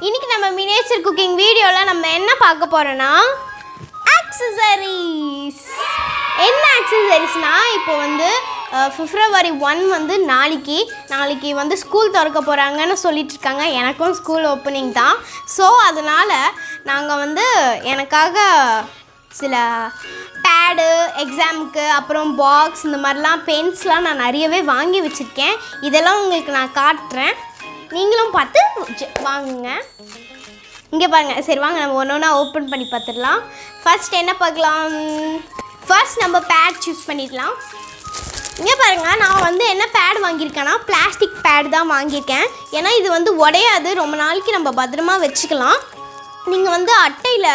இன்னைக்கு நம்ம miniature cooking வீடியோவில் நம்ம என்ன பார்க்க போகிறோன்னா ஆக்சசரிஸ். என்ன ஆக்சசரிஸ்னால் இப்போ வந்து February 1 வந்து நாளைக்கு வந்து ஸ்கூல் திறக்க போகிறாங்கன்னு சொல்லிட்டு இருக்காங்க. எனக்கும் ஸ்கூல் ஓப்பனிங் தான். ஸோ அதனால் நாங்கள் வந்து எனக்காக சில பேடு எக்ஸாமுக்கு அப்புறம் பாக்ஸ் இந்த மாதிரிலாம் பென்ஸ்லாம் நான் நிறையவே வாங்கி வச்சுருக்கேன். இதெல்லாம் உங்களுக்கு நான் காட்டுறேன், நீங்களும் பார்த்து வாங்குங்க. இங்கே பாருங்கள். சரி வாங்க நம்ம ஒன்று ஒன்றா ஓப்பன் பண்ணி பார்த்துடலாம். ஃபர்ஸ்ட் என்ன பார்க்கலாம்? ஃபர்ஸ்ட் நம்ம பேட் சூஸ் பண்ணிடலாம். இங்கே பாருங்கள், நான் வந்து என்ன பேட் வாங்கியிருக்கேன்னா பிளாஸ்டிக் பேட் தான் வாங்கியிருக்கேன். ஏன்னா இது வந்து உடையாது, ரொம்ப நாளைக்கு நம்ம பத்திரமா வச்சுக்கலாம். நீங்கள் வந்து அட்டையில்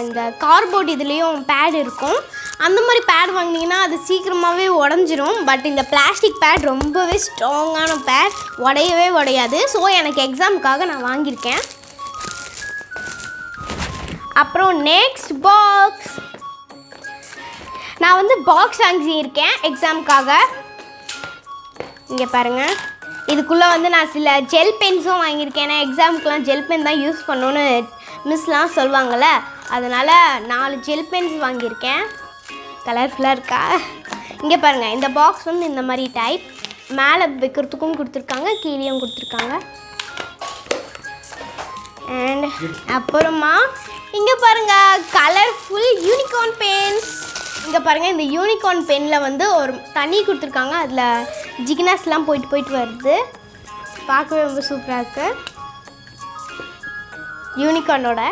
இந்த கார்போர்ட் இதுலேயும் பேட் இருக்கும், அந்த மாதிரி பேட் வாங்கினீங்கன்னா அது சீக்கிரமாகவே உடஞ்சிரும். பட் இந்த பிளாஸ்டிக் பேட் ரொம்பவே ஸ்ட்ராங்கான பேட், உடையவே உடையாது. ஸோ எனக்கு எக்ஸாமுக்காக நான் வாங்கியிருக்கேன். அப்புறம் நெக்ஸ்ட் பாக்ஸ், நான் வந்து பாக்ஸ் வாங்கியிருக்கேன் எக்ஸாமுக்காக. இங்கே பாருங்கள், இதுக்குள்ளே வந்து நான் சில ஜெல் பென்ஸும் வாங்கியிருக்கேன். ஏன்னா எக்ஸாமுக்கெலாம் ஜெல் பென் தான் யூஸ் பண்ணணுன்னு மிஸ்லாம் சொல்லுவாங்கள்ல, அதனால் 4 ஜெல் பென்ஸ் வாங்கியிருக்கேன். கலர்ஃபுல்லாக இருக்கா? இங்கே பாருங்கள், இந்த பாக்ஸ் வந்து இந்த மாதிரி டைப், மேலே வைக்கிறதுக்கும் கொடுத்துருக்காங்க, கீழேயும் கொடுத்துருக்காங்க. அண்ட் அப்புறமா இங்கே பாருங்கள், கலர்ஃபுல் யூனிகார்ன் பென்ஸ். இங்கே பாருங்கள், இந்த யூனிகார்ன் பெனில் வந்து ஒரு தண்ணி கொடுத்துருக்காங்க, அதில் ஜிகினாஸ்லாம் போயிட்டு வருது. பார்க்கவே ரொம்ப சூப்பராக இருக்குது யூனிகார்னோட.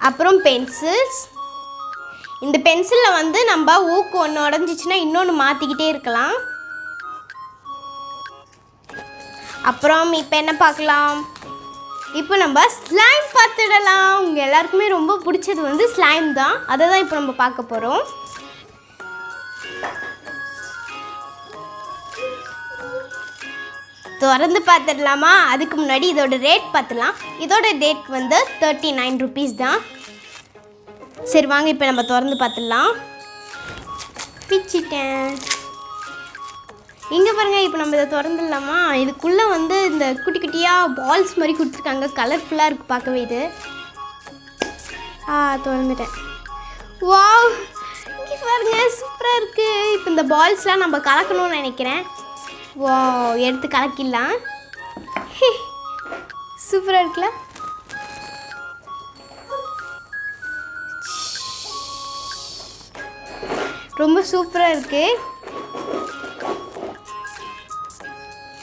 அப்புறம் பென்சில்ஸ். இந்த பென்சிலில் வந்து நம்ம ஊக்கு ஒன்று உடஞ்சிச்சின்னா இன்னொன்று மாற்றிக்கிட்டே இருக்கலாம். அப்புறம் இப்போ என்ன பார்க்கலாம்? இப்போ நம்ம ஸ்லைம் பார்த்துடலாம். உங்கள் எல்லாருக்குமே ரொம்ப பிடிச்சது வந்து ஸ்லைம் தான், அதை தான் இப்போ நம்ம பார்க்க போகிறோம். திறந்து பார்த்துடலாமா? அதுக்கு முன்னாடி இதோட ரேட் பார்த்துலாம். இதோட ரேட் வந்து 39 rupees தான். சரி வாங்க இப்போ நம்ம திறந்து பார்த்துடலாம். பிச்சிட்டேன். இங்கே பாருங்கள், இப்போ நம்ம இதை திறந்துடலாமா? இதுக்குள்ளே வந்து இந்த குட்டி குட்டியாக பால்ஸ் மாதிரி கொடுத்துருக்காங்க, கலர்ஃபுல்லாக இருக்குது பார்க்கவே. இது திறந்துட்டேன். வாவ், இங்கே பாருங்கள், சூப்பராக இருக்குது. இப்போ இந்த பால்ஸ்லாம் நம்ம கலக்கணும்னு நினைக்கிறேன். வா, எடுத்து கலக்கிடலாம். சூப்பராக இருக்குல்ல? ரொம்ப சூப்பராக இருக்குது.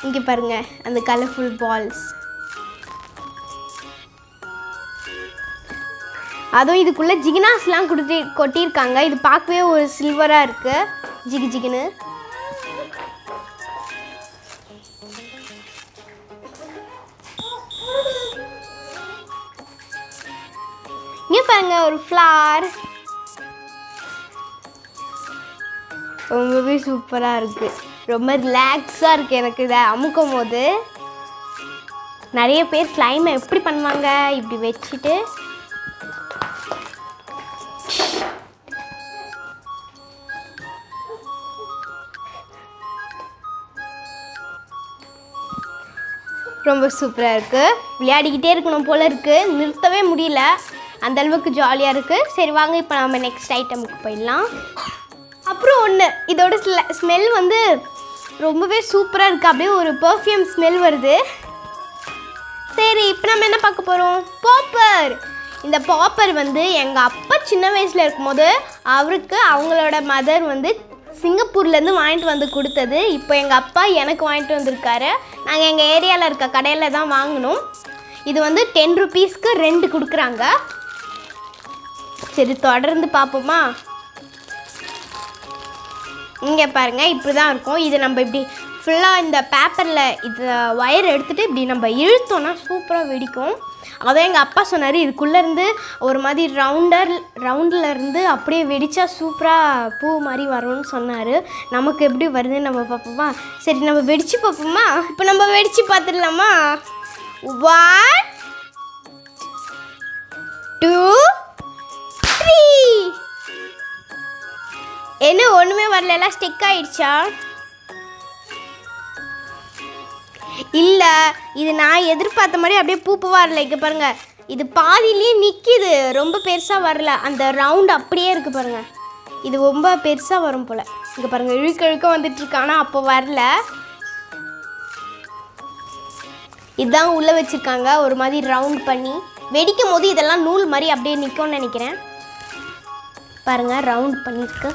இங்கே பாருங்கள், அந்த கலர்ஃபுல் பால்ஸ். அதுவும் இதுக்குள்ளே ஜிகினாஸ்லாம் கொட்டியிருக்காங்க. இது பார்க்கவே ஒரு சில்வராக இருக்குது, ஜிகு ஜிகுன்னு. இங்கே பாருங்க, ஒரு ஃப்ளார். ரொம்பவே சூப்பராக இருக்குது, ரொம்ப ரிலாக்ஸாக இருக்குது எனக்கு இதை அமுக்கும் போது. நிறைய பேர் ஸ்லைமை எப்படி பண்ணுவாங்க, இப்படி வச்சுட்டு ரொம்ப சூப்பராக இருக்குது. விளையாடிக்கிட்டே இருக்கணும் போல் இருக்குது, நிறுத்தவே முடியல, அந்தளவுக்கு ஜாலியாக இருக்குது. சரி வாங்க இப்போ நம்ம நெக்ஸ்ட் ஐட்டமுக்கு போயிடலாம். அப்புறம் ஒன்று, இதோட ஸ்மெல் வந்து ரொம்பவே சூப்பராக இருக்குது, அப்படியே ஒரு பர்ஃப்யூம் ஸ்மெல் வருது. சரி இப்போ நம்ம என்ன பார்க்க போகிறோம்? பாப்பர். இந்த பாப்பர் வந்து எங்கள் அப்பா சின்ன வயசில் இருக்கும்போது அவங்களோட மதர் வந்து சிங்கப்பூர்லேருந்து வாங்கிட்டு வந்து கொடுத்தது. இப்போ எங்கள் அப்பா எனக்கு வாங்கிட்டு வந்திருக்காரு. நாங்கள் எங்கள் ஏரியாவில் இருக்க கடையில் தான் வாங்கினோம். இது வந்து 10 rupeesக்கு 2 கொடுக்குறாங்க. சரி தொடர்ந்து பார்ப்போமா? இங்கே பாருங்கள், இப்படி தான் இருக்கும். இது நம்ம இப்படி ஃபுல்லாக இந்த பேப்பரில் இது ஒயர் எடுத்துகிட்டு இப்படி நம்ம இழுத்தோன்னா சூப்பராக வெடிக்கும். அதான் எங்கள் அப்பா சொன்னார், இதுக்குள்ளேருந்து ஒரு மாதிரி ரவுண்டில் இருந்து அப்படியே வெடித்தா சூப்பராக பூ மாதிரி வரும்னு சொன்னார். நமக்கு எப்படி வருதுன்னு நம்ம பார்ப்போமா? சரி நம்ம வெடித்து பார்ப்போமா? இப்போ நம்ம வெடித்து பார்த்துடலாமா? 1 2 3. என்ன ஒன்றுமே வரல, எல்லாம் ஸ்டிக் ஆகிடுச்சா? இல்லை, இது நான் எதிர்பார்த்த மாதிரி அப்படியே பூப்பு வரல. இங்கே பாருங்கள், இது பாதியிலேயே நிற்கிது, ரொம்ப பெருசாக வரல. அந்த ரவுண்ட் அப்படியே இருக்குது பாருங்கள். இது ரொம்ப பெருசாக வரும் போல். இங்கே பாருங்கள், இழுக்க வந்துட்டுருக்கு. ஆனால் அப்போ வரல. இதுதான் உள்ளே வச்சுருக்காங்க, ஒரு மாதிரி ரவுண்ட் பண்ணி. வெடிக்கும் போது இதெல்லாம் நூல் மாதிரி அப்படியே நிற்கும்னு நினைக்கிறேன். பாருங்கள், ரவுண்ட் பண்ணியிருக்கு.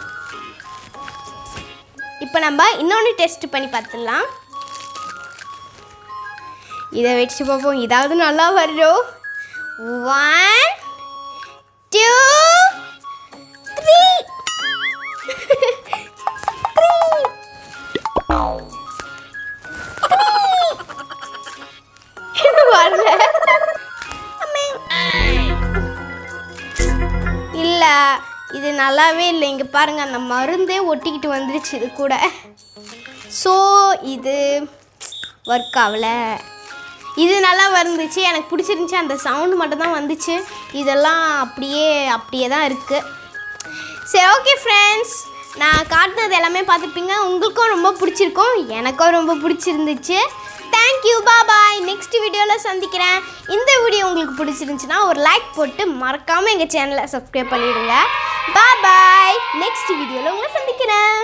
இப்போ நம்ம இன்னொன்று டெஸ்ட் பண்ணி பார்த்துடலாம். இதை வச்சு பார்ப்போம், இதாவது நல்லா வரும். 1 2 3 வரல. இல்லை, இது நல்லாவே இல்லை. இங்கே பாருங்கள், அந்த மருந்தே ஒட்டிக்கிட்டு வந்துருச்சு இது கூட. ஸோ இது ஒர்க் ஆகலை. இது நல்லா வந்துச்சு, எனக்கு பிடிச்சிருந்துச்சி. அந்த சவுண்டு மட்டும் தான் வந்துச்சு. இதெல்லாம் அப்படியே தான் இருக்குது. சரி, ஓகே ஃப்ரெண்ட்ஸ், நான் காட்டினது எல்லாமே பார்த்துப்பீங்க. உங்களுக்கும் ரொம்ப பிடிச்சிருக்கும், எனக்கும் ரொம்ப பிடிச்சிருந்துச்சு. தேங்க்யூ, பாய். நெக்ஸ்ட் வீடியோவில் சந்திக்கிறேன். இந்த வீடியோ உங்களுக்கு பிடிச்சிருந்துச்சுன்னா ஒரு லைக் போட்டு மறக்காமல் எங்கள் சேனலை சப்ஸ்கிரைப் பண்ணிவிடுங்க. பாய். நெக்ஸ்ட் வீடியோவில் உங்களை சந்திக்கிறேன்.